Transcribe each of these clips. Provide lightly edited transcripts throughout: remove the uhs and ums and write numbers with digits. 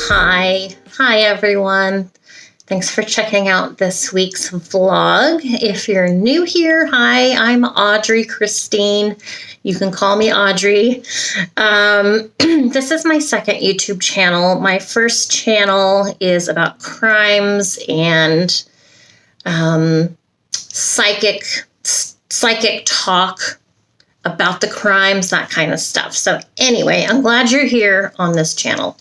Hi everyone. Thanks for checking out this week's vlog. If you're new here, hi, I'm Audrey Christine. You can call me Audrey. This is my second YouTube channel. My first channel is about crimes and psychic talk about the crimes, that kind of stuff. So anyway, I'm glad you're here on this channel.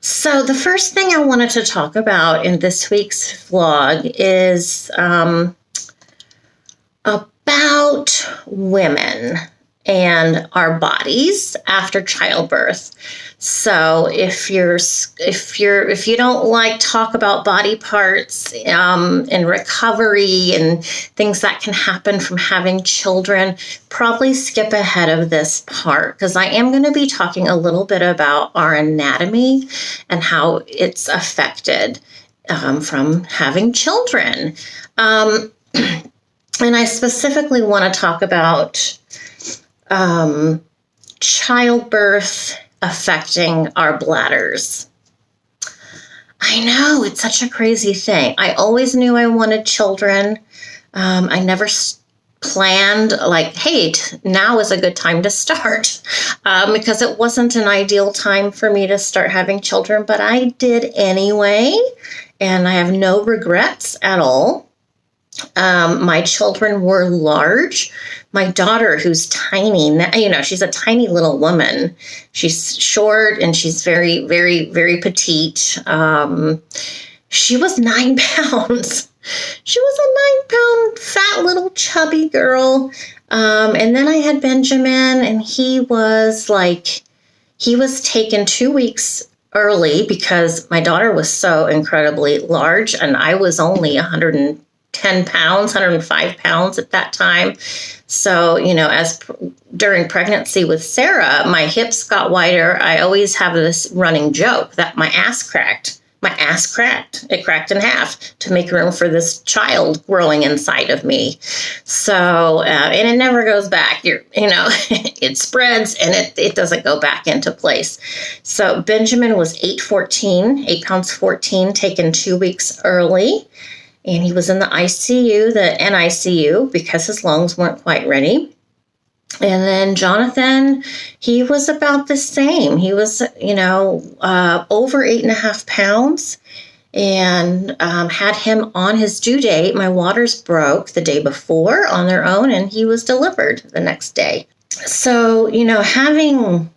So the first thing I wanted to talk about in this week's vlog is about women and our bodies after childbirth. So if you don't like talk about body parts and recovery and things that can happen from having children, probably skip ahead of this part, because I am going to be talking a little bit about our anatomy and how it's affected from having children. And I specifically want to talk about childbirth affecting our bladders. I know, it's such a crazy thing. I always knew I wanted children. I never planned like, hey, now is a good time to start, because it wasn't an ideal time for me to start having children, but I did anyway, and I have no regrets at all. My children were large. My daughter, who's tiny, she's a tiny little woman. She's short and she's very, very, very petite. She was 9 pounds. She was a 9-pound, fat little chubby girl. And then I had Benjamin, and he was taken 2 weeks early because my daughter was so incredibly large, and I was only 110 pounds, 105 pounds at that time. So, during pregnancy with Sarah, my hips got wider. I always have this running joke that my ass cracked. It cracked in half to make room for this child growing inside of me. So, and it never goes back. It spreads and it doesn't go back into place. So Benjamin was 8 pounds 14, taken 2 weeks early. And he was in the ICU, the NICU, because his lungs weren't quite ready. And then Jonathan, he was about the same. He was, over 8.5 pounds, and had him on his due date. My waters broke the day before on their own, and he was delivered the next day. So, having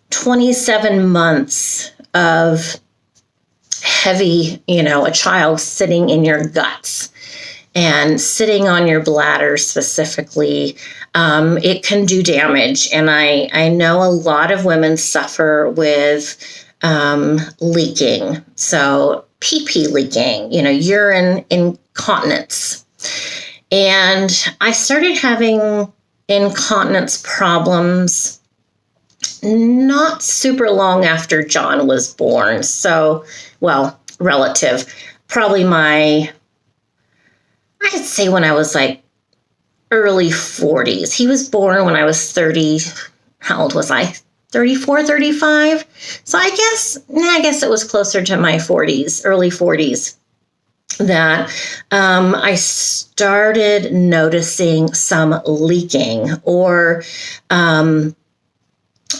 27 months of heavy, a child sitting in your guts and sitting on your bladder specifically, it can do damage. And I know a lot of women suffer with leaking. So pee-pee leaking, urine incontinence. And I started having incontinence problems not super long after John was born. So, relative, probably I'd say when I was like early 40s. He was born when I was 30. How old was I? 34, 35. So I guess it was closer to my 40s, early 40s, that I started noticing some leaking, or I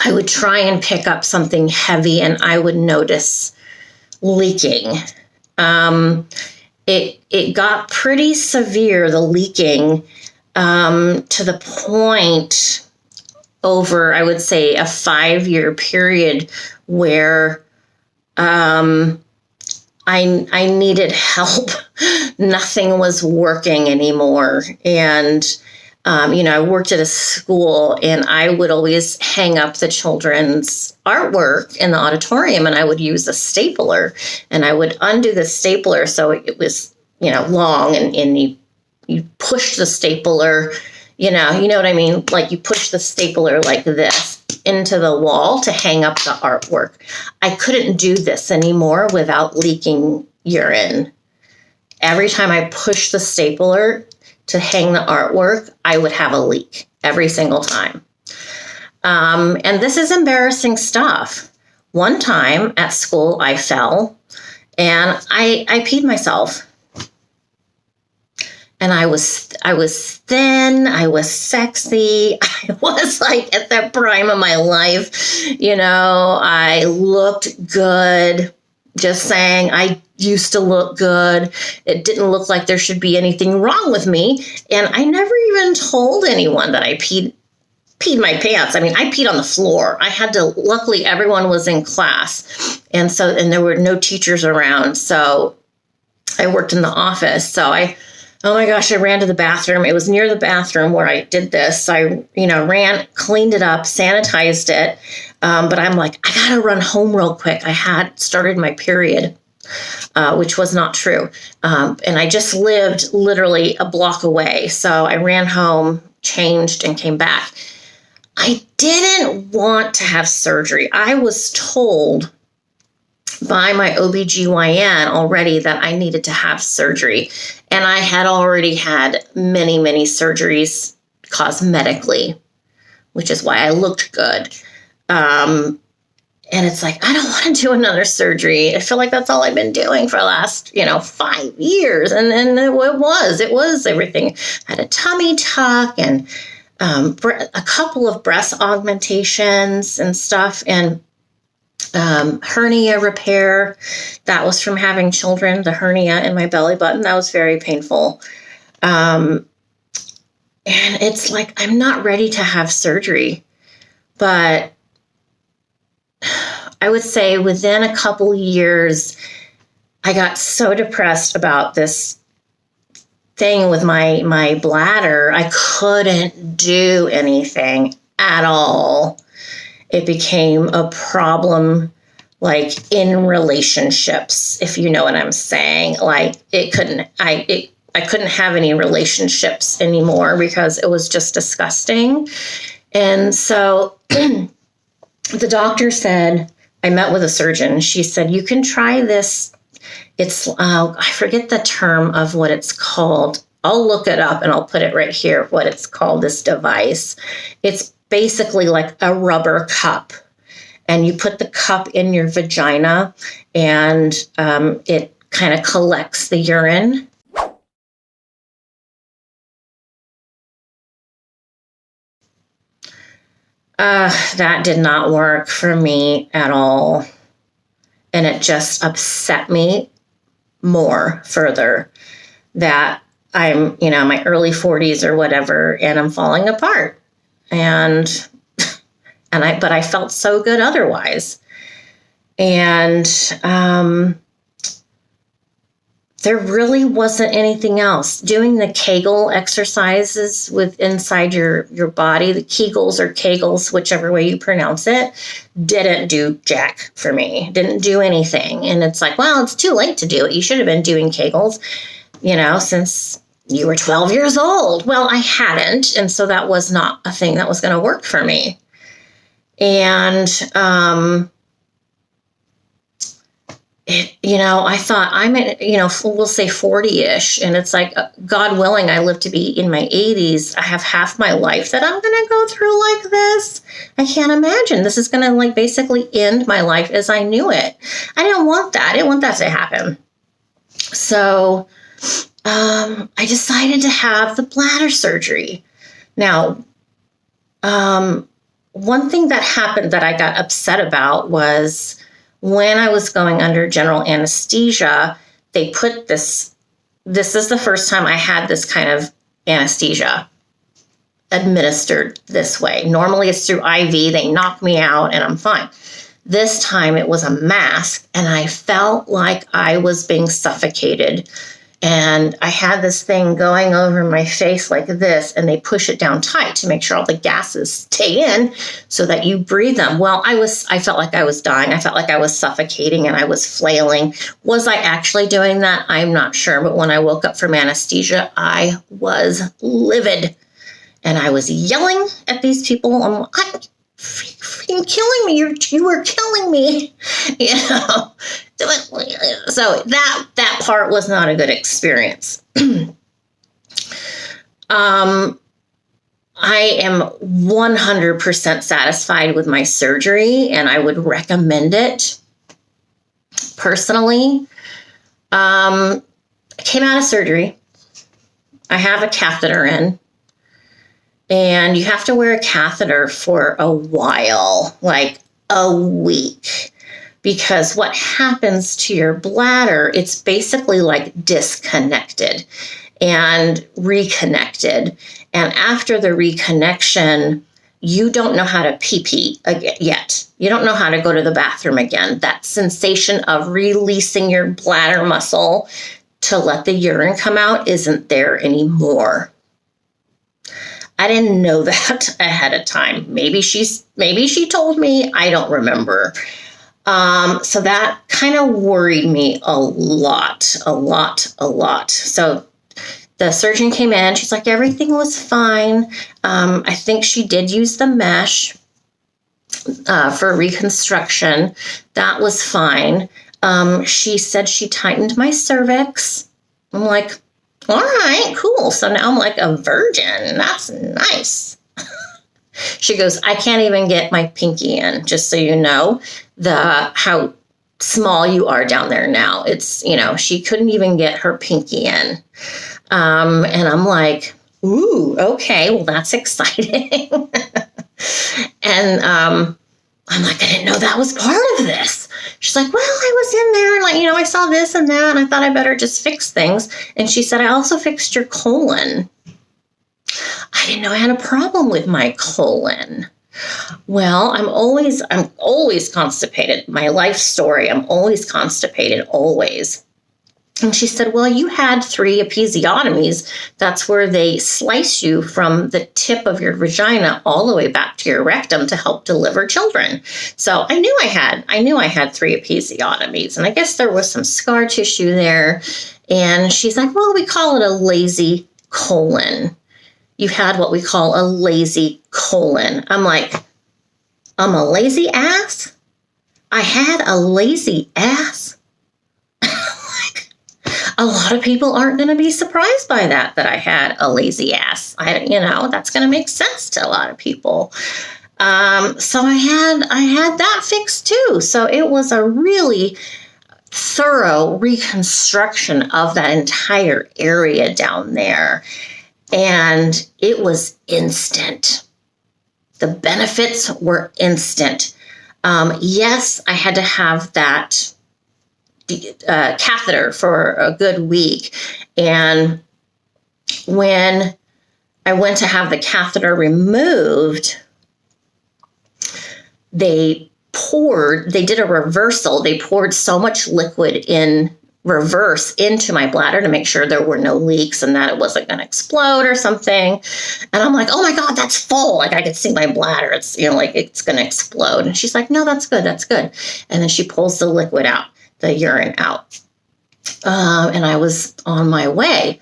would try and pick up something heavy and I would notice leaking. It got pretty severe, the leaking, to the point over, I would say, a 5-year period where I needed help. Nothing was working anymore. And I worked at a school, and I would always hang up the children's artwork in the auditorium, and I would use a stapler, and I would undo the stapler so it was, long, and you push the stapler, you know what I mean? Like you push the stapler like this into the wall to hang up the artwork. I couldn't do this anymore without leaking urine. Every time I pushed the stapler to hang the artwork, I would have a leak every single time. And this is embarrassing stuff. one time at school, I fell and I peed myself. And I was thin, I was sexy, I was like at the prime of my life. I looked good. Just saying, I used to look good. It didn't look like there should be anything wrong with me. And I never even told anyone that I peed my pants. I mean, I peed on the floor. I had to, luckily everyone was in class. And there were no teachers around. So I worked in the office. So oh my gosh, I ran to the bathroom. It was near the bathroom where I did this. I, ran, cleaned it up, sanitized it. But I'm like, I got to run home real quick. I had started my period, which was not true. And I just lived literally a block away. So I ran home, changed, and came back. I didn't want to have surgery. I was told by my OBGYN already that I needed to have surgery. And I had already had many, many surgeries cosmetically, which is why I looked good. And it's like, I don't want to do another surgery. I feel like that's all I've been doing for the last, 5 years. And it was everything. I had a tummy tuck and a couple of breast augmentations and stuff. And hernia repair. That was from having children, the hernia in my belly button. That was very painful. And it's like, I'm not ready to have surgery, but I would say within a couple years, I got so depressed about this thing with my bladder. I couldn't do anything at all. It became a problem, like in relationships, if you know what I'm saying. Like I couldn't have any relationships anymore because it was just disgusting. And so the doctor said, I met with a surgeon. She said, you can try this. It's, I forget the term of what it's called. I'll look it up and I'll put it right here, what it's called, this device. It's basically like a rubber cup. And you put the cup in your vagina and it kind of collects the urine. That did not work for me at all. And it just upset me more further that I'm, my early 40s or whatever, and I'm falling apart. But I felt so good otherwise. And there really wasn't anything else. Doing the Kegel exercises with inside your body, the Kegels or Kegels, whichever way you pronounce it, didn't do jack for me. Didn't do anything. And it's like, well, it's too late to do it. You should have been doing Kegels, since you were 12 years old. Well, I hadn't. And so that was not a thing that was going to work for me. And, I thought I'm at, we'll say 40-ish. And it's like, God willing, I live to be in my 80s. I have half my life that I'm going to go through like this. I can't imagine. This is going to basically end my life as I knew it. I didn't want that. I didn't want that to happen. So I decided to have the bladder surgery. Now, one thing that happened that I got upset about was when I was going under general anesthesia, they put this is the first time I had this kind of anesthesia administered this way. Normally it's through IV. They knock me out and I'm fine. This time it was a mask and I felt like I was being suffocated. And I had this thing going over my face like this, and they push it down tight to make sure all the gases stay in so that you breathe them. Well, I felt like I was dying. I felt like I was suffocating and I was flailing. Was I actually doing that? I'm not sure. But when I woke up from anesthesia, I was livid and I was yelling at these people. I'm freaking killing me. You were killing me. So that part was not a good experience. I am 100% satisfied with my surgery, and I would recommend it personally. I came out of surgery. I have a catheter in, and you have to wear a catheter for a while, like a week, because what happens to your bladder, it's basically like disconnected and reconnected. And after the reconnection, you don't know how to pee yet. You don't know how to go to the bathroom again. That sensation of releasing your bladder muscle to let the urine come out isn't there anymore. I didn't know that ahead of time. Maybe she told me. I don't remember. So that kind of worried me a lot. So the surgeon came in. She's like, everything was fine. I think she did use the mesh for reconstruction. That was fine. She said she tightened my cervix. I'm like, all right, cool. So now I'm like a virgin. That's nice. She goes, I can't even get my pinky in, just so you know, how small you are down there now. It's, she couldn't even get her pinky in. And I'm like, ooh, okay, well, that's exciting. And I'm like, I didn't know that was part of this. She's like, well, I was in there and I saw this and that, and I thought I better just fix things. And she said, I also fixed your colon. I didn't know I had a problem with my colon. Well, I'm always constipated. My life story, I'm always constipated, always. And she said, well, you had 3 episiotomies. That's where they slice you from the tip of your vagina all the way back to your rectum to help deliver children. So I knew I had 3 episiotomies, and I guess there was some scar tissue there. And she's like, well, we call it a lazy colon. You had what we call a lazy colon. I'm like, I'm a lazy ass? I had a lazy ass? A lot of people aren't going to be surprised by that I had a lazy ass. That's going to make sense to a lot of people. So I had that fixed too. So it was a really thorough reconstruction of that entire area down there. And it was instant. The benefits were instant. Yes, I had to have that catheter for a good week. And when I went to have the catheter removed, they did a reversal. They poured so much liquid in reverse into my bladder to make sure there were no leaks and that it wasn't going to explode or something. And I'm like, oh my God, that's full. Like I could see my bladder. It's, it's going to explode. And she's like, no, that's good. That's good. And then she pulls the liquid out, the urine out. And I was on my way.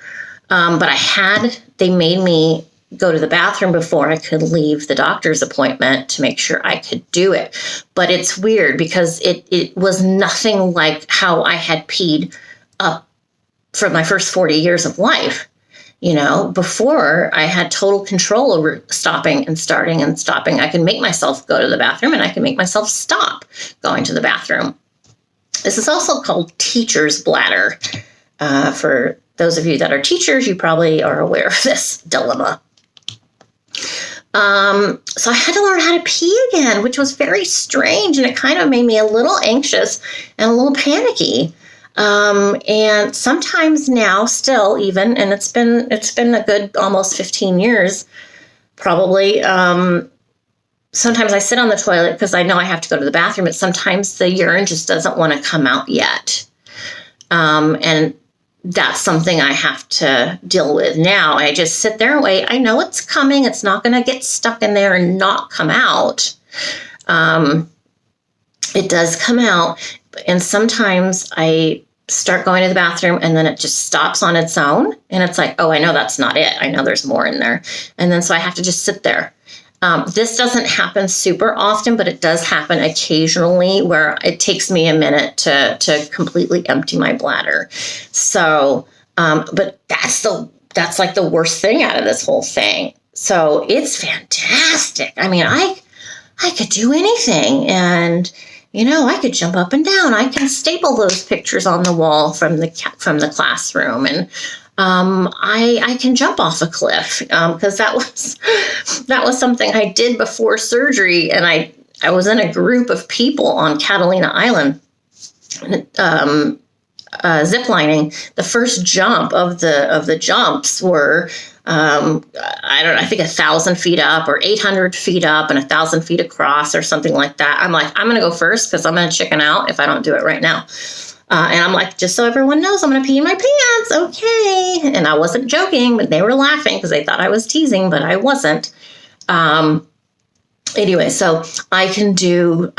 But they made me go to the bathroom before I could leave the doctor's appointment to make sure I could do it. But it's weird because it was nothing like how I had peed up for my first 40 years of life. Before I had total control over stopping and starting and stopping. I can make myself go to the bathroom and I can make myself stop going to the bathroom. This is also called teacher's bladder. For those of you that are teachers, you probably are aware of this dilemma. So I had to learn how to pee again, which was very strange. And it kind of made me a little anxious and a little panicky. And sometimes now still even, and it's been a good almost 15 years, probably, sometimes I sit on the toilet because I know I have to go to the bathroom, but sometimes the urine just doesn't want to come out yet. And that's something I have to deal with now. I just sit there and wait. I know it's coming. It's not going to get stuck in there and not come out. It does come out. And sometimes I start going to the bathroom and then it just stops on its own. And it's like, oh, I know that's not it. I know there's more in there. And then so I have to just sit there. This doesn't happen super often, but it does happen occasionally where it takes me a minute to completely empty my bladder. So, but that's like the worst thing out of this whole thing. So it's fantastic. I mean, I could do anything, and I could jump up and down. I can staple those pictures on the wall from the classroom, and I can jump off a cliff because that was something I did before surgery, and I was in a group of people on Catalina Island, ziplining. The first jump of the jumps were I think 1,000 feet up or 800 feet up and 1,000 feet across or something like that. I'm like, I'm going to go first because I'm going to chicken out if I don't do it right now. And I'm like, just so everyone knows, I'm going to pee in my pants. Okay. And I wasn't joking, but they were laughing because they thought I was teasing, but I wasn't. Anyway, so I can do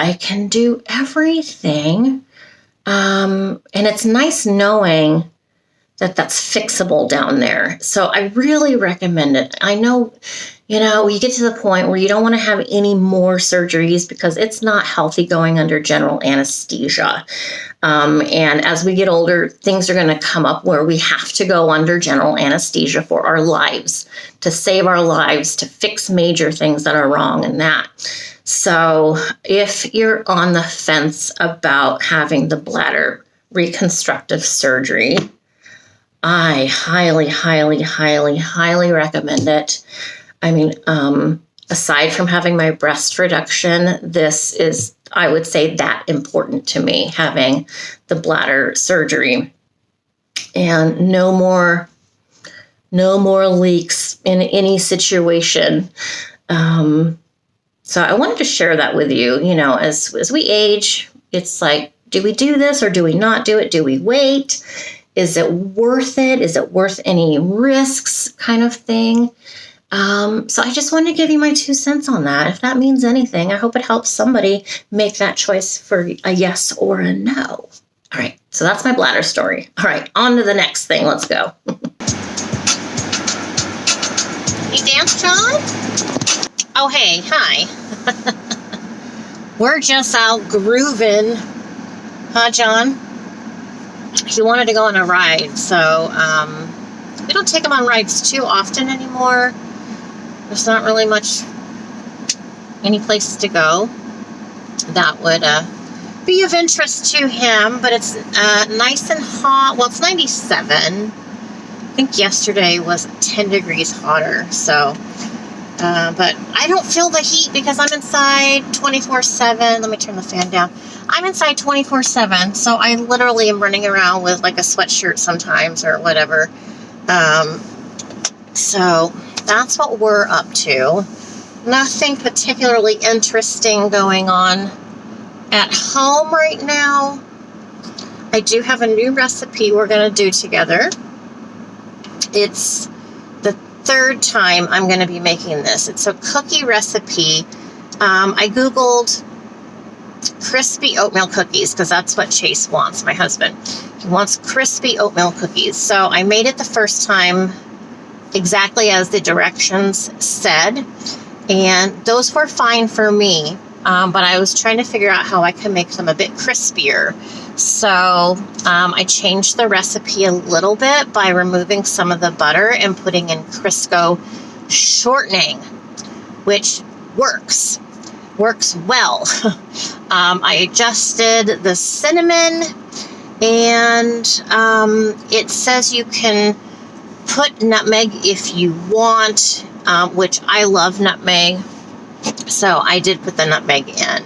everything. And it's nice knowing that that's fixable down there. So I really recommend it. I know, you get to the point where you don't want to have any more surgeries because it's not healthy going under general anesthesia. And as we get older, things are going to come up where we have to go under general anesthesia for our lives, to save our lives, to fix major things that are wrong in that. So if you're on the fence about having the bladder reconstructive surgery, I highly, highly, highly, highly recommend it. I mean, aside from having my breast reduction, this is, I would say, that important to me, having the bladder surgery. And no more leaks in any situation. So I wanted to share that with you. As we age, it's like, do we do this or do we not do it? Do we wait? Is it worth it? Is it worth any risks, kind of thing? So I just wanted to give you my 2 cents on that. If that means anything, I hope it helps somebody make that choice for a yes or a no. All right, so that's my bladder story. All right, on to the next thing. Let's go. You dance, John? Oh, hey, hi. We're just out grooving. Huh, John? He wanted to go on a ride, so we don't take him on rides too often anymore. There's not really any places to go that would be of interest to him, but it's nice and hot. Well, it's 97. I think yesterday was 10 degrees hotter, so but I don't feel the heat because I'm inside 24/7. Let me turn the fan down. I'm inside 24/7, so I literally am running around with like a sweatshirt sometimes or whatever. So that's what we're up to. Nothing particularly interesting going on at home right now. I do have a new recipe we're going to do together. It's the 3rd time I'm going to be making this. It's a cookie recipe. I Googled crispy oatmeal cookies because that's what Chase wants, my husband. He wants crispy oatmeal cookies. So I made it the first time exactly as the directions said, and those were fine for me, but I was trying to figure out how I could make them a bit crispier. So I changed the recipe a little bit by removing some of the butter and putting in Crisco shortening, which works well. I adjusted the cinnamon, and it says you can put nutmeg if you want, which I love nutmeg, so I did put the nutmeg in.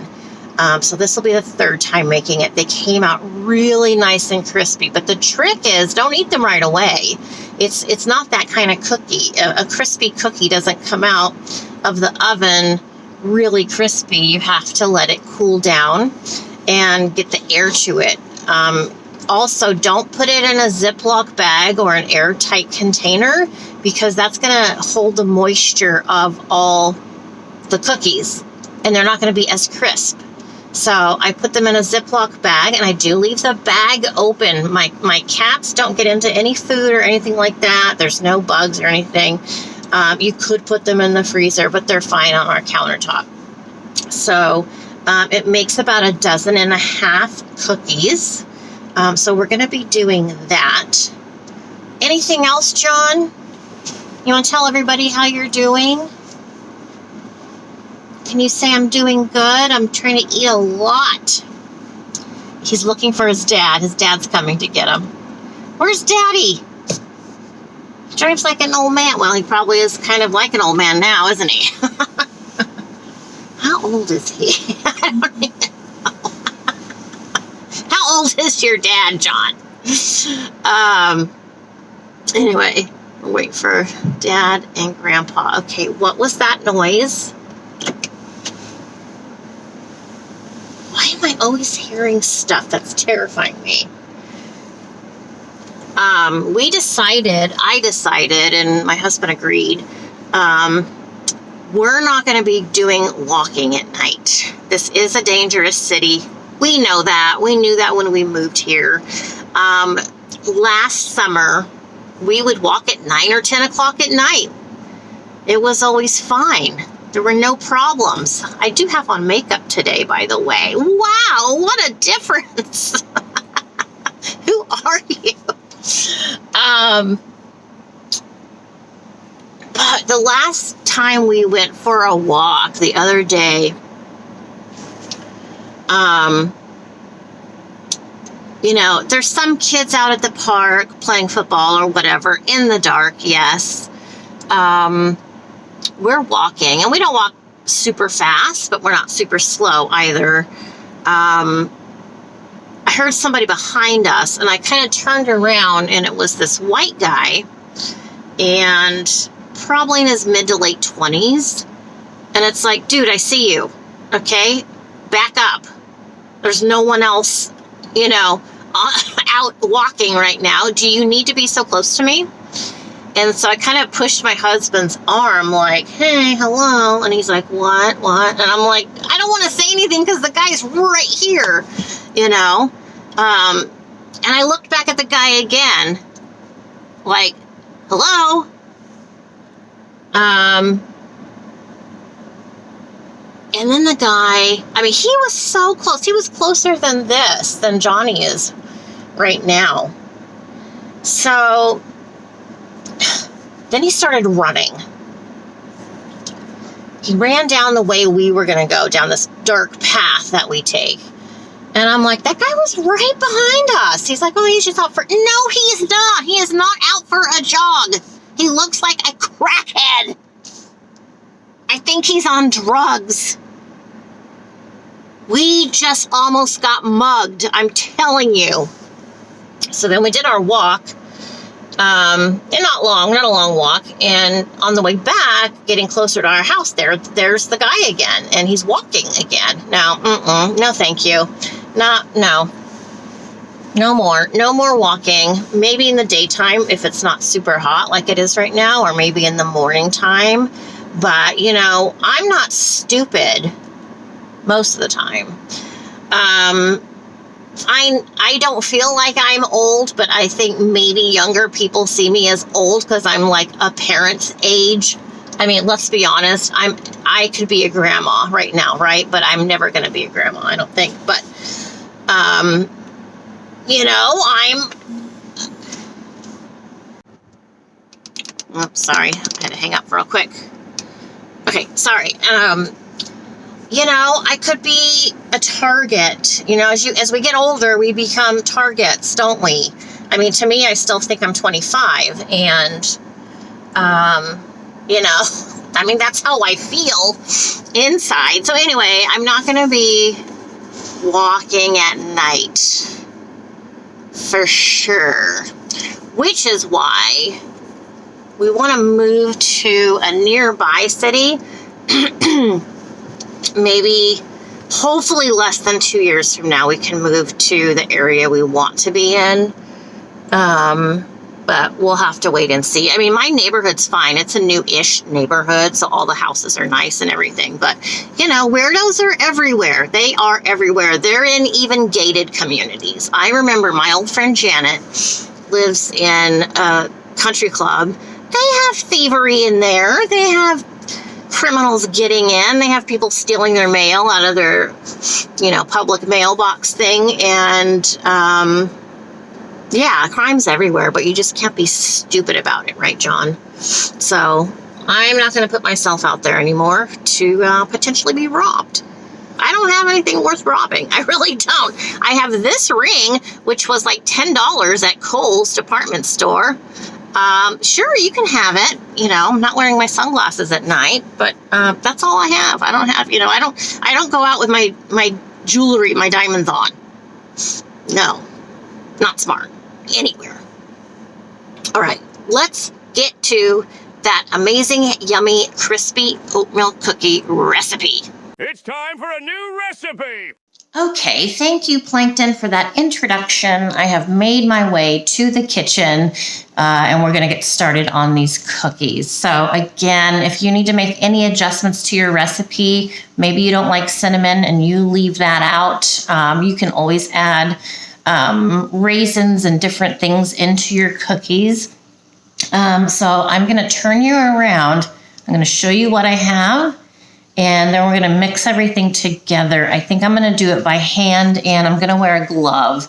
So this will be the 3rd time making it. They came out really nice and crispy, but the trick is don't eat them right away. It's not that kind of cookie. A crispy cookie doesn't come out of the oven really crispy. You have to let it cool down and get the air to it. Also, don't put it in a Ziploc bag or an airtight container because that's going to hold the moisture of all the cookies and they're not going to be as crisp. So I put them in a Ziploc bag, and I do leave the bag open. My cats don't get into any food or anything like that. There's no bugs or anything. You could put them in the freezer, but they're fine on our countertop. So it makes about 12.5 cookies. So we're going to be doing that. Anything else, John? You want to tell everybody how you're doing? Can you say I'm doing good? I'm trying to eat a lot. He's looking for his dad. His dad's coming to get him. Where's Daddy? He drives like an old man. Well, he probably is kind of like an old man now, isn't he? How old is he? I don't even know. How old is your dad, John? Anyway, we'll wait for Dad and Grandpa. Okay, what was that noise? Why am I always hearing stuff that's terrifying me? I decided, and my husband agreed, we're not going to be doing walking at night. This is a dangerous city. We know that. We knew that when we moved here. Last summer, we would walk at 9 or 10 o'clock at night. It was always fine. There were no problems. I do have on makeup today, by the way. Wow, what a difference. Who are you? But the last time we went for a walk the other day, you know, there's some kids out at the park playing football or whatever in the dark, yes. We're walking, and we don't walk super fast, but we're not super slow either. I heard somebody behind us, and I kind of turned around, and it was this white guy, and probably in his mid to late 20s. And it's like, dude, I see you. Okay, back up. There's no one else, you know, out walking right now. Do you need to be so close to me? And so I kind of pushed my husband's arm like, hey, hello. And he's like, what? And I'm like, I don't want to say anything because the guy's right here, you know. And I looked back at the guy again, like, hello. And then the guy, I mean, he was so close. He was closer than Johnny is right now. So then he started running. He ran down the way we were going to go, down this dark path that we take. And I'm like, that guy was right behind us. He's like, oh, he's just out for... No, he is not. He is not out for a jog. He looks like a crackhead. I think he's on drugs. We just almost got mugged. I'm telling you. So then we did our walk. And not a long walk. And on the way back, getting closer to our house there's the guy again. And he's walking again. No, no thank you. No more walking. Maybe in the daytime if it's not super hot like it is right now, or maybe in the morning time. But, you know, I'm not stupid most of the time. I don't feel like I'm old, but I think maybe younger people see me as old because I'm like a parent's age. I mean, let's be honest. I could be a grandma right now, right? But I'm never going to be a grandma, I don't think. But, you know, sorry. I had to hang up real quick. Okay, sorry. You know, I could be a target. You know, as we get older, we become targets, don't we? I mean, to me, I still think I'm 25, and, you know, I mean, that's how I feel inside. So anyway, I'm not going to be walking at night for sure, which is why we want to move to a nearby city. Maybe, hopefully less than 2 years from now, we can move to the area we want to be in. But we'll have to wait and see. I mean, my neighborhood's fine. It's a new-ish neighborhood, so all the houses are nice and everything. But, you know, weirdos are everywhere. They are everywhere. They're in even gated communities. I remember my old friend Janet lives in a country club. They have thievery in there. They have criminals getting in. They have people stealing their mail out of their, you know, public mailbox thing. And, Yeah, crime's everywhere, but you just can't be stupid about it, right, John? So I'm not going to put myself out there anymore to potentially be robbed. I don't have anything worth robbing. I really don't. I have this ring, which was like $10 at Kohl's department store. Sure, you can have it. You know, I'm not wearing my sunglasses at night, but that's all I have. I don't have, you know, I don't go out with my jewelry, my diamonds on. No, not smart. Anywhere. All right, let's get to that amazing, yummy, crispy oatmeal cookie recipe. It's time for a new recipe! Okay, thank you, Plankton, for that introduction. I have made my way to the kitchen, and we're going to get started on these cookies. So again, if you need to make any adjustments to your recipe, maybe you don't like cinnamon and you leave that out, you can always add raisins and different things into your cookies. So I'm going to turn you around. I'm going to show you what I have. And then we're going to mix everything together. I think I'm going to do it by hand, and I'm going to wear a glove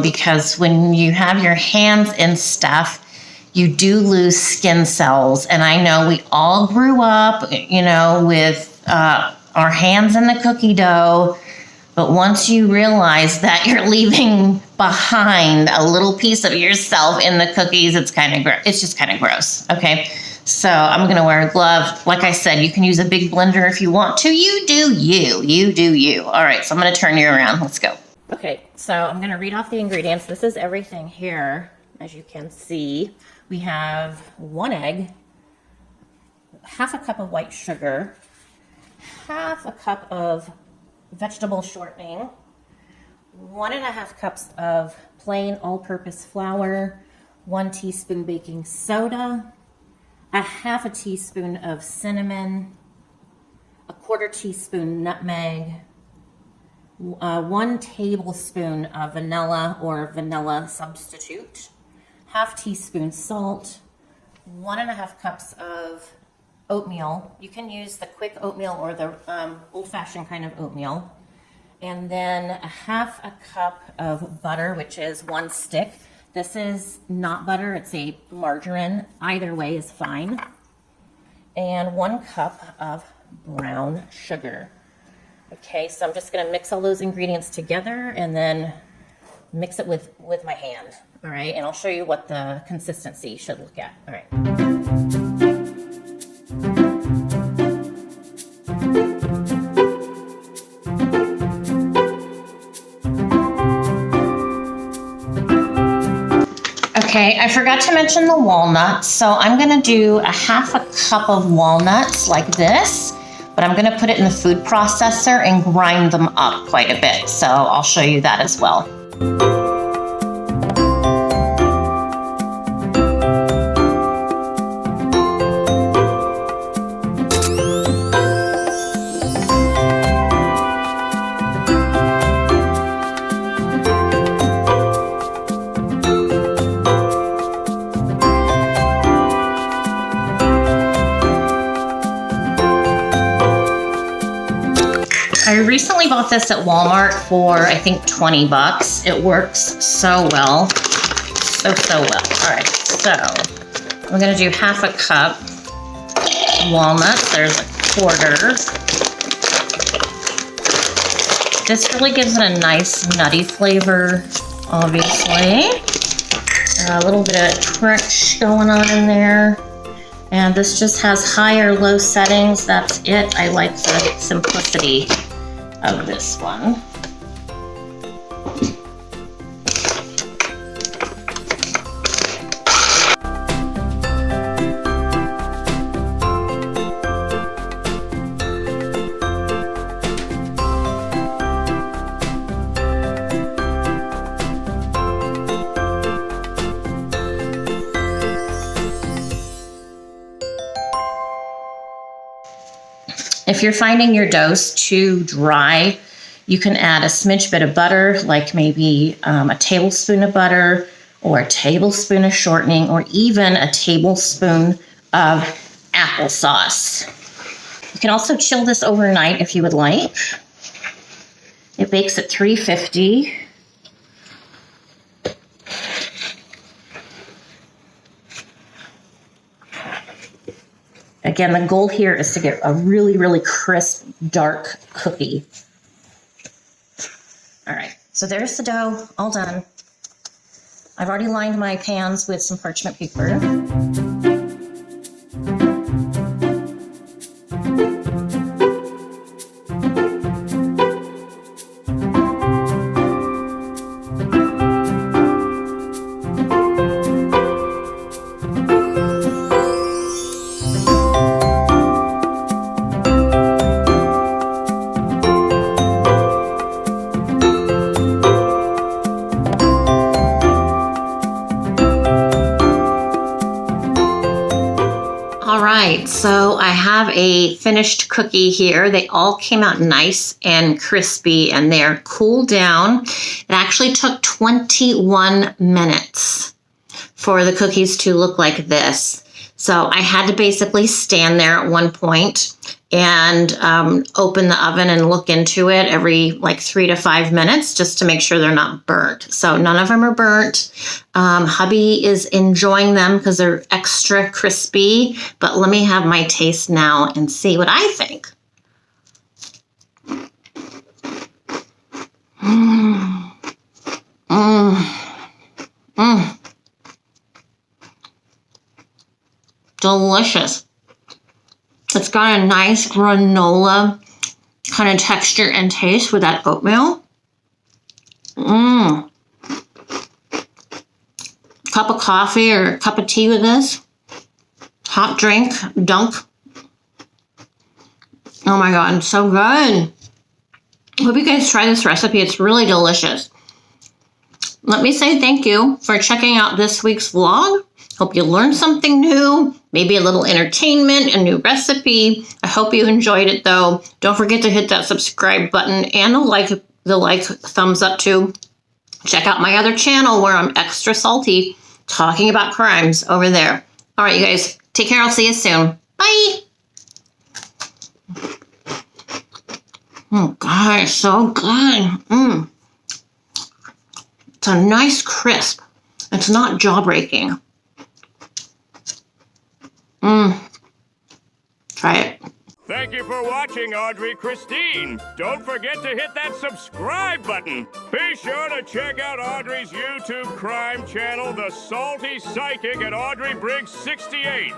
because when you have your hands in stuff, you do lose skin cells. And I know we all grew up, you know, with our hands in the cookie dough. But once you realize that you're leaving behind a little piece of yourself in the cookies, it's just kind of gross. Okay. So I'm going to wear a glove. Like I said, you can use a big blender if you want to. You do you. You do you. All right, so I'm going to turn you around. Let's go. Okay, so I'm going to read off the ingredients. This is everything here. As you can see, we have 1 egg, half a cup of white sugar, half a cup of vegetable shortening, 1.5 cups of plain all-purpose flour, 1 teaspoon baking soda, 1/2 teaspoon of cinnamon, 1/4 teaspoon nutmeg, 1 tablespoon of vanilla or vanilla substitute, 1/2 teaspoon salt, 1.5 cups of oatmeal. You can use the quick oatmeal or the old-fashioned kind of oatmeal. And then 1/2 cup of butter, which is 1 stick. This is not butter, it's a margarine. Either way is fine. And 1 cup of brown sugar. Okay, so I'm just gonna mix all those ingredients together and then mix it with my hand. All right, and I'll show you what the consistency should look at. All right. Okay, I forgot to mention the walnuts, so I'm going to do 1/2 cup of walnuts like this, but I'm going to put it in the food processor and grind them up quite a bit, so I'll show you that as well. I recently bought this at Walmart for, I think, 20 bucks. It works so well. So well. All right, so I'm going to do 1/2 cup walnuts. There's 1/4. This really gives it a nice nutty flavor, obviously. A little bit of crunch going on in there. And this just has high or low settings. That's it. I like the simplicity of this one. If you're finding your doughs too dry, you can add a smidge bit of butter, like maybe a tablespoon of butter or a tablespoon of shortening or even a tablespoon of applesauce. You can also chill this overnight if you would like. It bakes at 350. Again, the goal here is to get a really, really crisp, dark cookie. All right, so there's the dough, all done. I've already lined my pans with some parchment paper. So I have a finished cookie here. They all came out nice and crispy and they're cooled down. It actually took 21 minutes for the cookies to look like this. So I had to basically stand there at one point and open the oven and look into it every like 3 to 5 minutes just to make sure they're not burnt. So none of them are burnt. Hubby is enjoying them because they're extra crispy, but let me have my taste now and see what I think. Delicious. It's got a nice granola kind of texture and taste with that oatmeal. Cup of coffee or a cup of tea with this. Hot drink, dunk. Oh my God, so good. Hope you guys try this recipe. It's really delicious. Let me say thank you for checking out this week's vlog. Hope you learned something new, maybe a little entertainment, a new recipe. I hope you enjoyed it though. Don't forget to hit that subscribe button and the like thumbs up too. Check out my other channel where I'm extra salty talking about crimes over there. All right, you guys, take care. I'll see you soon. Bye. Oh God, it's so good. It's a nice crisp. It's not jaw-breaking. Try it. Thank you for watching, Audrey Christine. Don't forget to hit that subscribe button. Be sure to check out Audrey's YouTube crime channel, The Salty Psychic at Audrey Briggs 68.